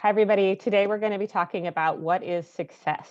Hi, everybody. Today we're going to be talking about what is success.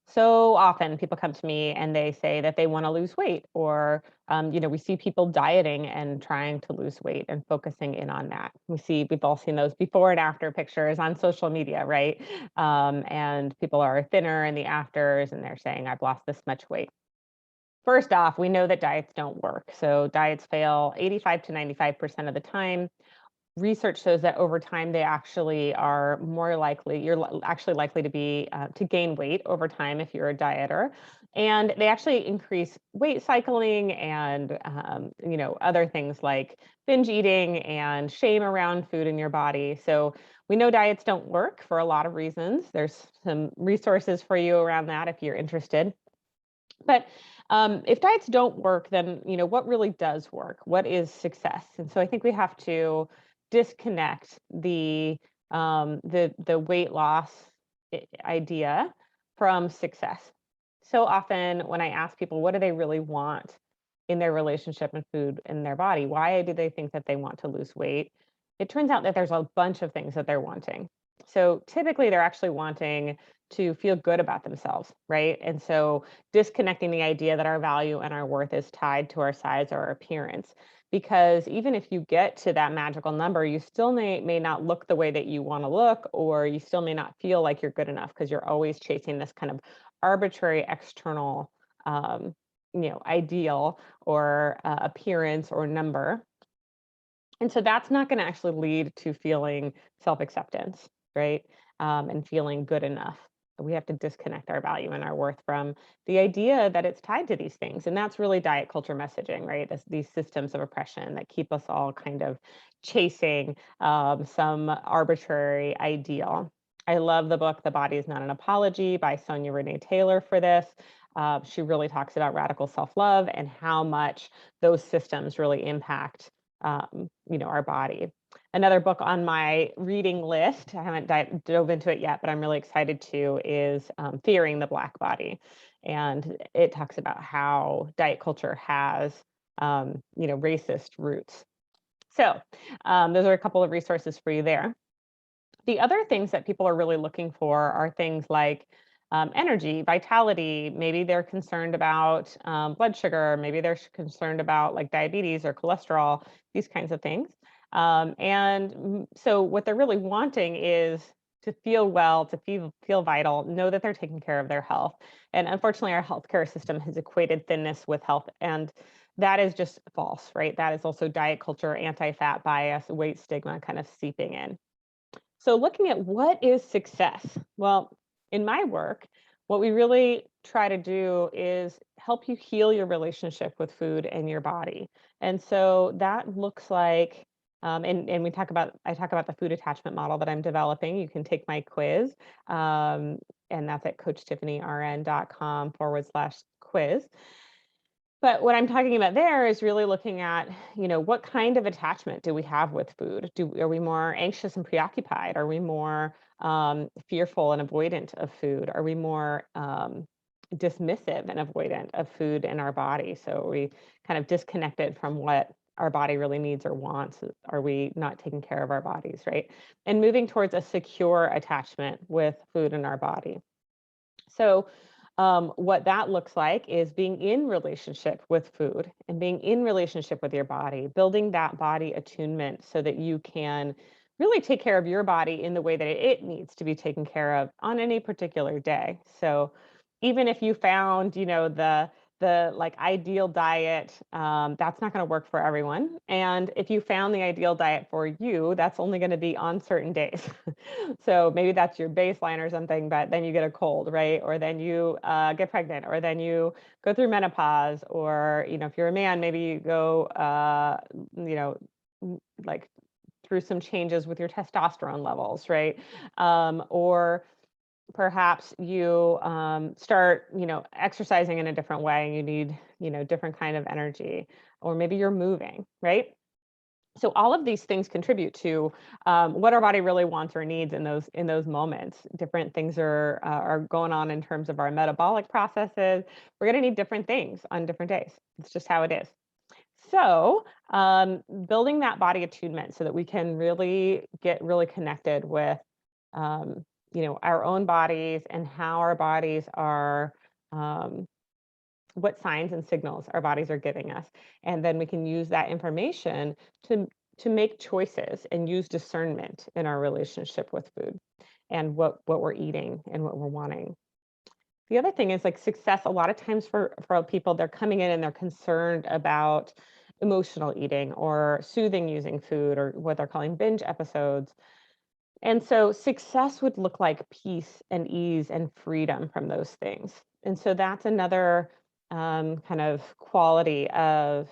So often people come to me and they say that they want to lose weight, or, we see people dieting and trying to lose weight and focusing in on that. We've all seen those before and after pictures on social media, right? And people are thinner in the afters and they're saying, I've lost this much weight. First off, we know that diets don't work. So diets fail 85 to 95% of the time. Research shows that over time they actually are more likely actually likely to be to gain weight over time if you're a dieter, and they actually increase weight cycling and other things like binge eating and shame around food in your body. So we know diets don't work for a lot of reasons. There's some resources for you around that if you're interested. But if diets don't work, then what really does work? What is success? And so I think we have to disconnect the weight loss idea from success. So often when I ask people, what do they really want in their relationship and food in their body? Why do they think that they want to lose weight? It turns out that there's a bunch of things that they're wanting. So typically they're actually wanting to feel good about themselves, right? And so disconnecting the idea that our value and our worth is tied to our size or our appearance. Because even if you get to that magical number, you still may not look the way that you want to look, or you still may not feel like you're good enough because you're always chasing this kind of arbitrary external ideal or appearance or number. And so that's not going to actually lead to feeling self-acceptance, right? And feeling good enough. We have to disconnect our value and our worth from the idea that it's tied to these things. And that's really diet culture messaging, right? These systems of oppression that keep us all kind of chasing some arbitrary ideal. I love the book, The Body is Not an Apology by Sonia Renee Taylor for this. She really talks about radical self-love and how much those systems really impact our body. Another book on my reading list, I haven't dove into it yet, but I'm really excited to, is Fearing the Black Body. And it talks about how diet culture has, racist roots. So those are a couple of resources for you there. The other things that people are really looking for are things like energy, vitality. Maybe they're concerned about blood sugar. Maybe they're concerned about like diabetes or cholesterol, these kinds of things. So what they're really wanting is to feel well, to feel vital, know that they're taking care of their health. And unfortunately, our healthcare system has equated thinness with health. And that is just false, right? That is also diet culture, anti-fat bias, weight stigma kind of seeping in. So looking at what is success? Well, in my work, what we really try to do is help you heal your relationship with food and your body. And so that looks like, and I talk about the food attachment model that I'm developing. You can take my quiz, and that's at coachtiffanyrn.com/quiz. But what I'm talking about there is really looking at, what kind of attachment do we have with food? Are we more anxious and preoccupied? Are we more fearful and avoidant of food? Are we more dismissive and avoidant of food in our body? So are we kind of disconnected from what our body really needs or wants? Are we not taking care of our bodies, right? And moving towards a secure attachment with food in our body. So what that looks like is being in relationship with food and being in relationship with your body, building that body attunement so that you can really take care of your body in the way that it needs to be taken care of on any particular day. So even if you found, the like ideal diet, that's not going to work for everyone. And if you found the ideal diet for you, that's only going to be on certain days. So maybe that's your baseline or something, but then you get a cold, right? Or then you get pregnant, or then you go through menopause, or, if you're a man, maybe you go, like through some changes with your testosterone levels, right? Or perhaps you start, exercising in a different way and you need, different kind of energy, or maybe you're moving, right? So all of these things contribute to what our body really wants or needs in those moments. Different things are going on in terms of our metabolic processes. We're going to need different things on different days. It's just how it is. So building that body attunement so that we can really get really connected with um, our own bodies and how our bodies are, um, what signs and signals our bodies are giving us. And then we can use that information to make choices and use discernment in our relationship with food and what we're eating and what we're wanting. The other thing is like success. A lot of times for people, they're coming in and they're concerned about emotional eating or soothing using food or what they're calling binge episodes. And so success would look like peace and ease and freedom from those things. And so that's another kind of quality of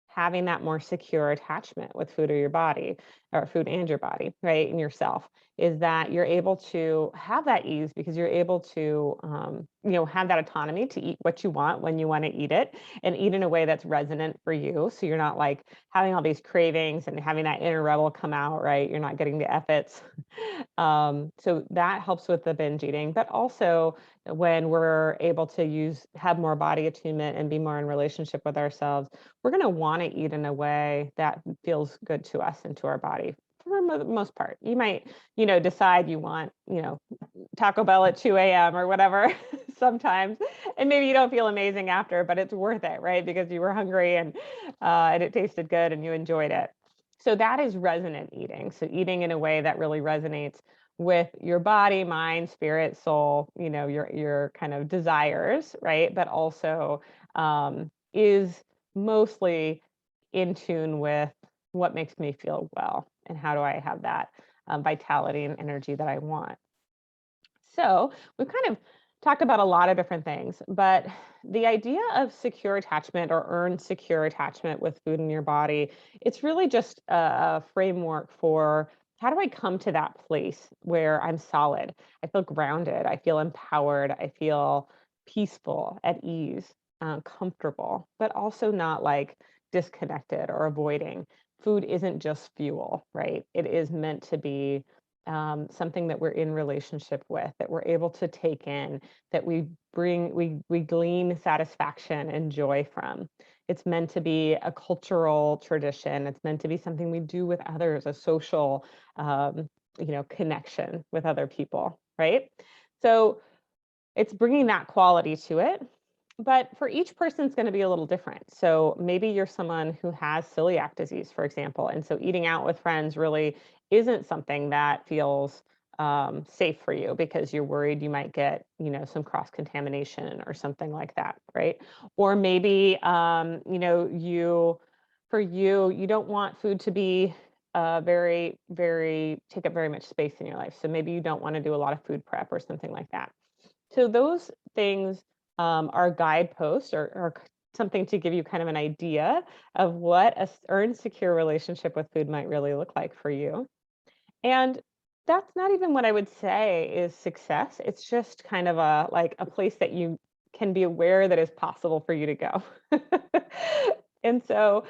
having that more secure attachment with food or your body or food and your body, right? And yourself is that you're able to have that ease because you're able to, have that autonomy to eat what you want when you want to eat it and eat in a way that's resonant for you. So you're not like having all these cravings and having that inner rebel come out, right? You're not getting the effits. So that helps with the binge eating, but also when we're able to have more body attunement and be more in relationship with ourselves, we're going to want to eat in a way that feels good to us and to our body for the most part. You might, decide you want, Taco Bell at 2 a.m. or whatever sometimes, and maybe you don't feel amazing after, but it's worth it, right? Because you were hungry and it tasted good and you enjoyed it. So that is resonant eating. So eating in a way that really resonates with your body, mind, spirit, soul, your kind of desires, right? But also is mostly in tune with what makes me feel well and how do I have that vitality and energy that I want. So we've kind of talked about a lot of different things, but the idea of secure attachment or earned secure attachment with food in your body, it's really just a framework for how do I come to that place where I'm solid? I feel grounded. I feel empowered. I feel peaceful, at ease, comfortable, but also not like disconnected or avoiding. Food isn't just fuel, right? It is meant to be something that we're in relationship with, that we're able to take in, that we glean satisfaction and joy from. It's meant to be a cultural tradition. It's meant to be something we do with others, a social, connection with other people, right? So it's bringing that quality to it. But for each person, it's going to be a little different. So maybe you're someone who has celiac disease, for example. And so eating out with friends really isn't something that feels safe for you because you're worried you might get, some cross contamination or something like that, right? Or maybe, for you, you don't want food to be very, very, take up very much space in your life. So maybe you don't want to do a lot of food prep or something like that. So those things are guideposts or something to give you kind of an idea of what a earned secure relationship with food might really look like for you. And that's not even what I would say is success. It's just kind of a place that you can be aware that is possible for you to go. And so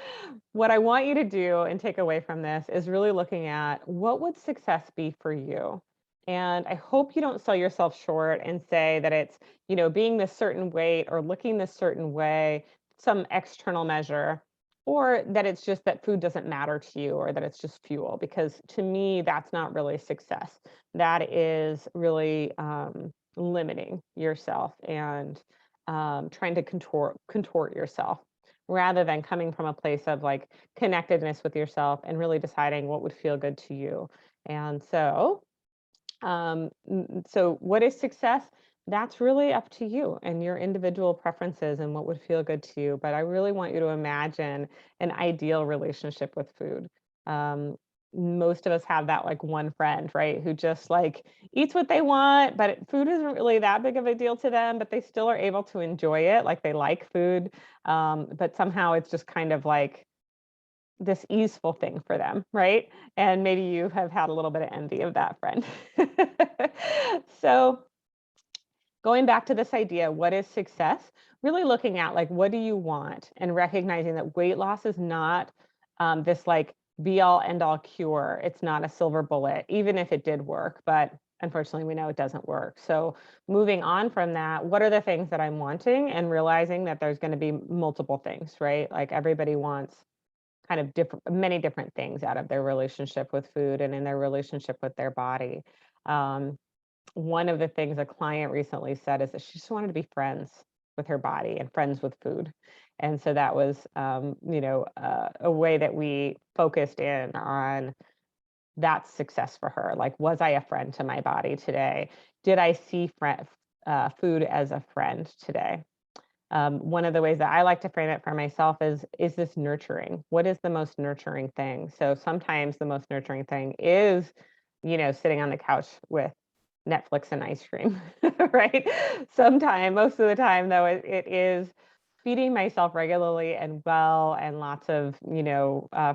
what I want you to do and take away from this is really looking at what would success be for you? And I hope you don't sell yourself short and say that it's, being this certain weight or looking this certain way, some external measure, or that it's just that food doesn't matter to you or that it's just fuel. Because to me, that's not really success. That is really limiting yourself and trying to contort yourself rather than coming from a place of like connectedness with yourself and really deciding what would feel good to you. And so what is success? That's really up to you and your individual preferences and what would feel good to you. But I really want you to imagine an ideal relationship with food. Um, Most of us have that like one friend, right, who just like eats what they want, but food isn't really that big of a deal to them, but they still are able to enjoy it. Like they like food, but somehow it's just kind of like this easeful thing for them, right? And maybe you have had a little bit of envy of that friend. So going back to this idea, what is success? Really looking at like, what do you want? And recognizing that weight loss is not this like be all end all cure. It's not a silver bullet, even if it did work. But unfortunately, we know it doesn't work. So moving on from that, what are the things that I'm wanting and realizing that there's going to be multiple things, right? Like everybody wants kind of many different things out of their relationship with food and in their relationship with their body. Um, One of the things a client recently said is that she just wanted to be friends with her body and friends with food. And so that was, a way that we focused in on that success for her. Like, was I a friend to my body today? Did I see food as a friend today? One of the ways that I like to frame it for myself is this nurturing? What is the most nurturing thing? So sometimes the most nurturing thing is, sitting on the couch with Netflix and ice cream, right? Most of the time, though, it is feeding myself regularly and well, and lots of,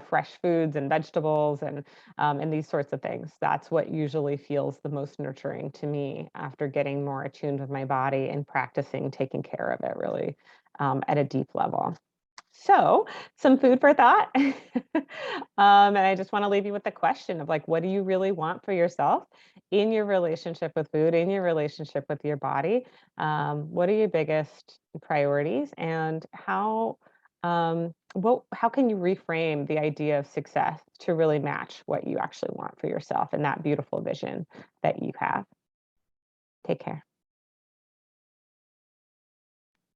fresh foods and vegetables and these sorts of things. That's what usually feels the most nurturing to me after getting more attuned with my body and practicing taking care of it really at a deep level. So, some food for thought. And I just want to leave you with the question of, like, what do you really want for yourself in your relationship with food, in your relationship with your body? What are your biggest priorities, and how can you reframe the idea of success to really match what you actually want for yourself and that beautiful vision that you have? Take care.